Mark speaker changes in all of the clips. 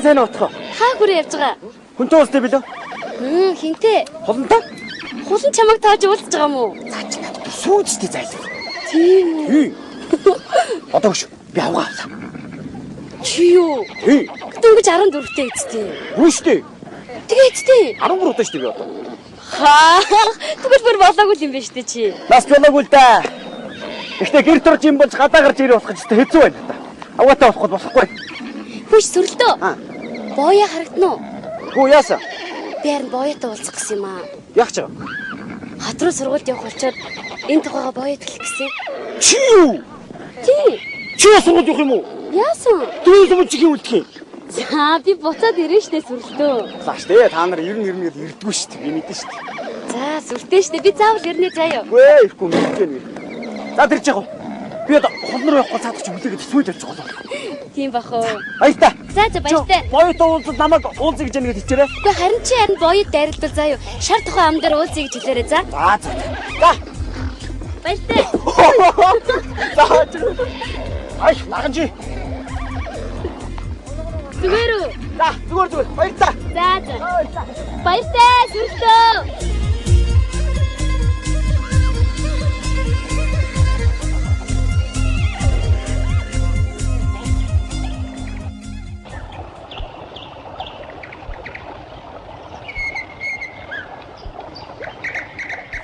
Speaker 1: сайн утгаа.
Speaker 2: Хаа хүрээ явж байгаа?
Speaker 1: Хүнтэй уулзтай билүү?
Speaker 2: Хинтээ.
Speaker 1: Хулантай?
Speaker 2: Хулан чамайг тааж уулзж байгаа мó?
Speaker 1: Сүүжтэй зайлгүй.
Speaker 2: Тийм үү?
Speaker 1: Одоо гэж би авгаа авлаа.
Speaker 2: Чи юу? Дөнгөж 14-тэй эцтэй.
Speaker 1: Үгүй шүү дээ.
Speaker 2: Тэгээ эцтэй.
Speaker 1: 13 дээ шүү дээ би одоо.
Speaker 2: Хаа. Тэгвэл бүр болоогүй юм байна шүү дээ чи.
Speaker 1: Нас болоогүй л да. Гэхдээ гэр дор жим болж гадаа гарч ирэх болох ч хэцүү байна да. Аваатай болохгүй болохгүй.
Speaker 2: Хүч сүрлдөө. Боёо харагдана уу?
Speaker 1: Гүү яасан?
Speaker 2: Би харин боёотой уулзах гэсэн юм аа.
Speaker 1: Яах ч юм?
Speaker 2: Хат руу сургуульд явах болчоод энэ тухайга боёод хэлэх гэсэн.
Speaker 1: Чи юу?
Speaker 2: Тий.
Speaker 1: Чи сургуульд явах юм уу?
Speaker 2: Яасан?
Speaker 1: Дөрөв юм чихийн үлдэх юм.
Speaker 2: За би буцаад ирэн штэ сүрлдөө.
Speaker 1: Зааш дээ та нар 90 гээд ирдгүү штэ. Би мэдэн штэ.
Speaker 2: За сүртэй штэ би заавал ирнэ заяа.
Speaker 1: Үгүй ирэхгүй мэдэн. За тэрч яах вэ? Би одоо холн руу явахгүй цаадах чи үлээгээд сүйд явж байгаа бол.
Speaker 2: Тийм бах уу.
Speaker 1: Баяртай.
Speaker 2: За баяртай.
Speaker 1: Боёотой уулзаад намайг уулзъя гэж нэгэд хичээрээ.
Speaker 2: Үгүй харин чи харин боёод дайралдвал заяа. Шар тухайн ам дээр уулзъя гэж хэлээрээ за.
Speaker 1: За.
Speaker 2: Баяртай.
Speaker 1: За. Ай, наханжи.
Speaker 2: Зүгээр үү?
Speaker 1: За, зүгээр. Баяртай.
Speaker 2: За. Баяртай сүртөө.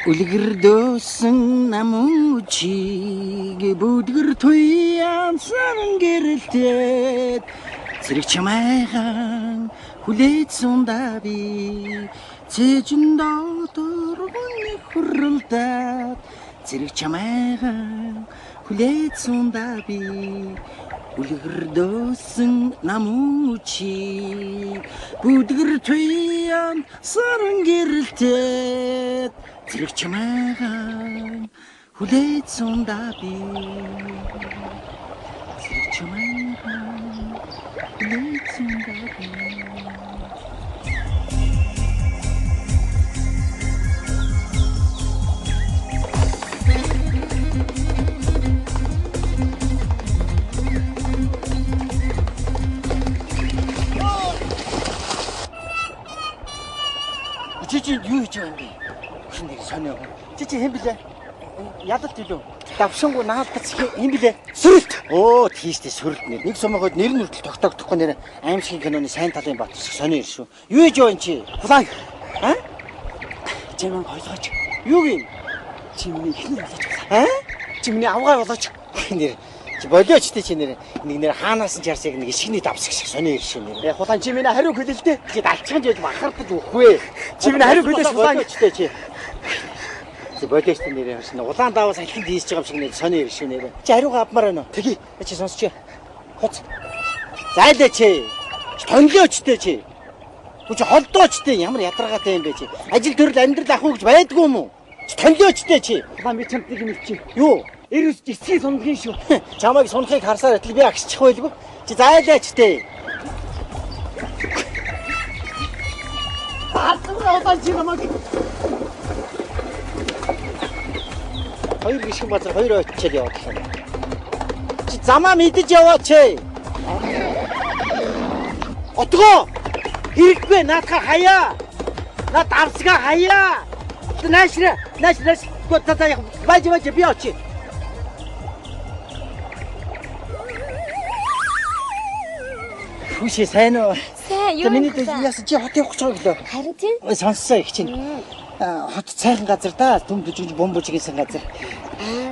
Speaker 3: Үлгэрдөөсөн намучиг бүдгэр туяан сан гэрэлтээд зэрэг чамайхан хүлээж сунда би цэжин доторгоны хуралдаад зэрэг чамайхан хүлээж сунда би үлгэрдөөсөн намучиг бүдгэр туяан сан гэрэлтээд зэрэг чамайхан хүлээж сунда би зэрэг чамайхан хүлээж сунда би
Speaker 1: Чи юу хийж байгаа юм бэ? Нэг сонио. Чи хэн блэ? Ядалт илүү. Давшингу наалдац хэн блэ? Сүрэлт. Оо, тийштэй сүрэлт нэр. Нэг сумгойд нэр нь хүртэл тогтоогдохгүй нэр аимшигын киноны сайн талын бат сонио ир шүү. Юу хийж байгаа юм чи? Хулаа. Аа? Чимэн хойлгооч. Юу юм? Чимний ихнэр болооч. Аа? Чимний авгаа болооч. Нэр чи болоочтой чи нэр нэг нэр хаанаас нь чарсыг нэг ишгний давсаг шиг сонио ир шүү нэр. Хулаа чи миний хариу хэлэлтэй. Чи далчхан жиж бахардаж үхгүй. Чи миний хариу хэлээс хулааочтой чи. Болоочтой нэр явсан. Улаан даваас алхинд хийсэж байгаа юм шиг нэр сонио ир шүү нэр. Чи хариугаа авмаар байна уу? Тэги. Чи сонсч. Хуц. Зайлаа чи. Тонлоочтой чи. Чи холдоочтой ямар ядаргаатай юм бэ чи. Ажил төрөл амьдрал ах уу гэж байдгүй юм уу? Тонлоочтой чи. Хулаа би чамд нэг юм чи. Юу? Эрүүс эсхий сундгийн шүү. Чамайг сунхыг харсаар байтал би агсчих байлгүй. Чи зайлаачтэй. Аа чи намайг. Хоёр гişгэн базар хоёр очиад явуулсан. Чи замаа мэдэж яваач. Отгоо. Хэрэггүй наадха хаяа. Наад авсгаа хаяа. Нааш. Гот яг байж би очи. Хүшээ сайн уу?
Speaker 2: Сайн юу?
Speaker 3: Миний дэс яасан чи хот явах гэж байгаа гэлээ.
Speaker 2: Харин тийм.
Speaker 3: Сонссоо их чинь.
Speaker 1: хот цайхан газар да. Түн бүжигж бомбожигсэн газар.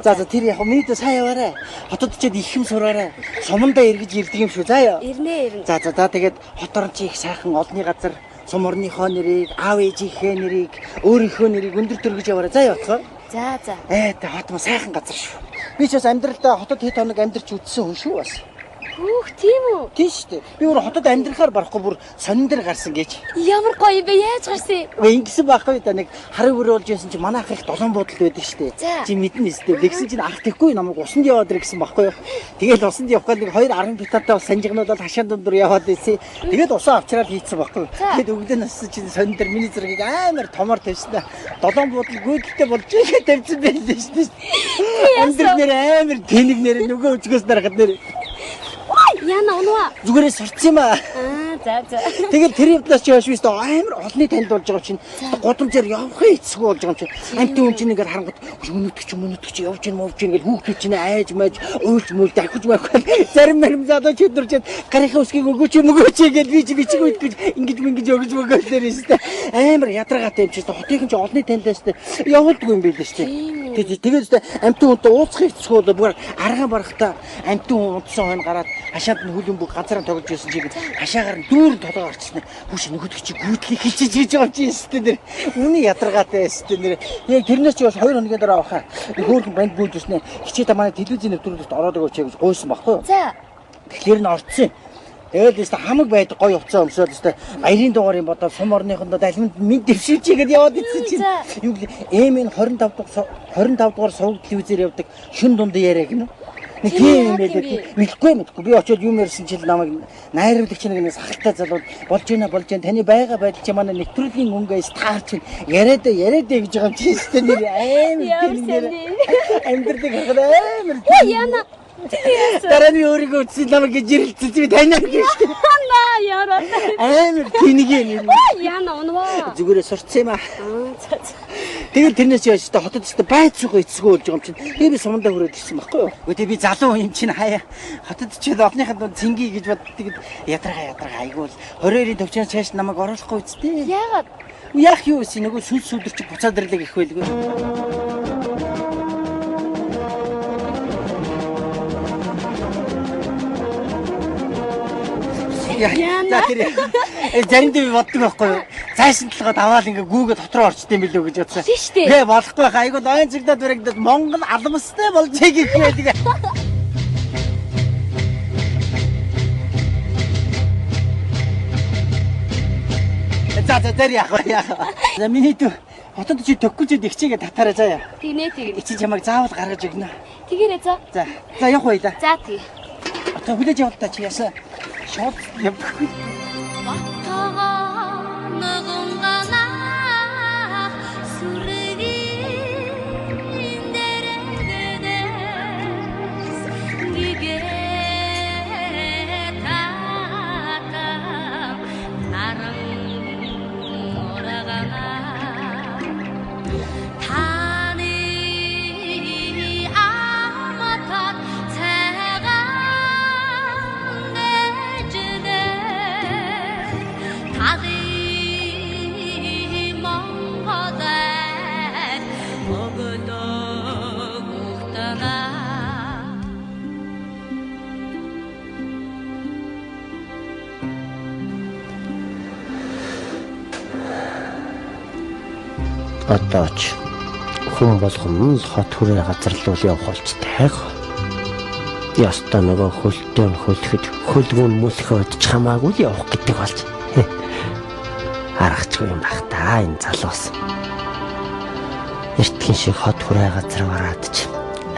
Speaker 1: За тэр яг минийдээ сайн яваарай. Хотод очиод их юм сураарай. Сумандаа эргэж ирдэг юм шүү. За яа.
Speaker 2: Ирнэ.
Speaker 1: За тэгээд хот орон чи их сайхан олонний газар, сум орныхоо нэрийг, аав ээжийнхээ нэрийг, өөрийнхөө нэрийг өндөр төргөж яваарай. За явцгаа.
Speaker 2: За.
Speaker 1: Тэ хот маа сайхан газар шүү. Би ч бас амьдралдаа хотод хэд хоног амьдарч үзсэн хүн шүү бас.
Speaker 2: Хүүх тийм үү?
Speaker 1: Тийм шүү дээ. Би өөр хотод амьдрахаар барахгүй бүр сонин дээр гарсан гэж.
Speaker 2: Ямар гоё бэ? Яаж гарсан?
Speaker 1: Ингэсэн байхгүй да нэг харыг өрөөлж байсан чи манай ах их долоон буудалд байдаг шүү дээ. Чи мэднэ шүү дээ. Тэгсэн чинь ах тэхгүй намайг усанд яваад ир гэсэн байхгүй юу. Тэгэл усанд явхад нэг 2 10 битатай бас санжигнуулаад хашаан дундуур яваад ийсэн. Тэгэл усаа авчраад хийцэн байхгүй юу. Тэгэд өглөө нассан чинь сонин дээр миний зэргийг амар томор тавьсан да. Долоон буудал гүйдэлтэй болж игээ тавьсан байлээ шүү дээ. Амьдрал нэр амар тэнэг нэр нөгөө өчгөөс дарахад нэр
Speaker 2: Яна унаа.
Speaker 1: Зүгээрээ сурцсан юм аа.
Speaker 2: За.
Speaker 1: Тэгэл тэр явдлаас чи хашвис та амар олны танд болж байгаа чинь гудамжаар явахын эцэг болж байгаа юм чинь. Амтын хүн чинь ингээд харангууд мөнөтгч явж гин мовж гин гэж хүүхдүүд чинь айж мэж өөлж мөл дахиж байхгүй. Зарим задаа чөдөрчээд гарийнхаа үсгийг өгөөч гэж би чи үед гэж ингэж өгж өгөөс дээрээс та амар ядаргаатай юм чи хотын чинь олны тандаас явуулдгүй юм билээ шүү дээ. Тэгээд амтын хүнтэй уулзахын эцэг бол бүр аргаан барахтаа амтын хүн унтсан хойно гараад хашаанд нь хүлэн бүх газараа тогож байсан чиг хашаагаар нь дүүрэн толгоо гарчсан. Хүүш нөгөөдөг чи гүйтлийг хичээж хийж байгаа юм чи өстэй нэр. Үний ядаргаатай өстэй нэр. Яг тэрнээс чи бас 2 хоногийн дараа авахаа. Хөөрхөн банд бууж өснө. Хичээд манай телевизийн нэвтрүүлэгт ороод байгаа чи гэж гуйсан баггүй юу?
Speaker 2: За.
Speaker 1: Тэгэхээр н орцсон. Тэгэл өстө хамаг байдаг гоё хувцас өмсөөд өстө аярын дугаар юм бодоод сум орныхонд алимд мэд дэвшүүлчихгээд яваад идсэн чинь юу ээм 25 дугаар сувг телевизээр явдаг шин дунд яриа гинэ. Нэг тийм юм байлээ. Мэдгүй. Би очиод юм ярьсан чил намайг найруулагч нэг сахалтай залууд болж байна таны байга байдал чи манай нэвтрүүлгийн өнгөөс таарч яриад гэж байгаа юм чи өстө нэр амар амьдрыг хахад амар
Speaker 2: Яна.
Speaker 1: Дараа нь өөрийгөө үтсэн намайг гэж ирэлцэж би таньд гэж.
Speaker 2: Яараа.
Speaker 1: Амар тэнэг юм.
Speaker 2: Яна унаа.
Speaker 1: Зүгээрээ сурцсан юм аа. Тэгээд тэрнээс яаж та хотод ч байцгүй эцгүй болж байгаа юм чинь. Би сумандаа хүрээд ирсэн байхгүй юу? Үгүй би залуу юм чинь хаяа. Хотод ч олныхад цэнги гэж боддог ядаргаа айгуул 22-ийн төвчнөөс цааш намайг оруулахгүй үстэй.
Speaker 2: Яагаад?
Speaker 1: Яах юу вэ? Нөгөө сүлдэр чи буцаад ирлээ гэх байлгүй. За тэр заримдаа би боддог байхгүй юу? Цаашин толгойд аваад ингээ гүүгээ дотроо орчтой юм билүү гэж бодсон. Тэгээ болохгүй хаа. Айгуу ойн цэгдад баригдаад Монгол алмастай болжээ гэх байдаг. За тэр яах вэ? За миний дүү хотод чи төггөлжөд ихчээгээ татаараа заяа.
Speaker 2: Тэгнэ.
Speaker 1: Чи чамайг заавал гаргаж өгнө.
Speaker 2: Тэгээрээ за.
Speaker 1: За явах уу да.
Speaker 2: За тий.
Speaker 1: Одоо хүлээж явал та чи ясаа. Шот явахгүй. Одооч хүн болгон л хот хүрээ газар руу явах болчтой. Яста нөгөө хөлтөөн хөлөхөд хөлгүүн мөлхөөд чамаагүй л явах гэдэг болж. Аргачлгүй юм бах та энэ залуус. Эртхэн шиг хот хүрээ газар гараад ч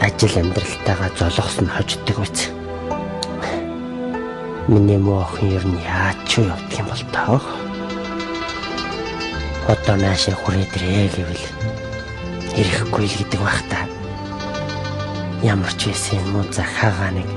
Speaker 1: ажил амьдралтайгаа золгос нь хождог үз. Миний муу охин ер нь яаж ч явдаг юм бол таа. Одоо наашаа хүрээд ирээ гэвэл ирэхгүй л гэдэг бах та. Ямар ч байсан муу захаагаа нэг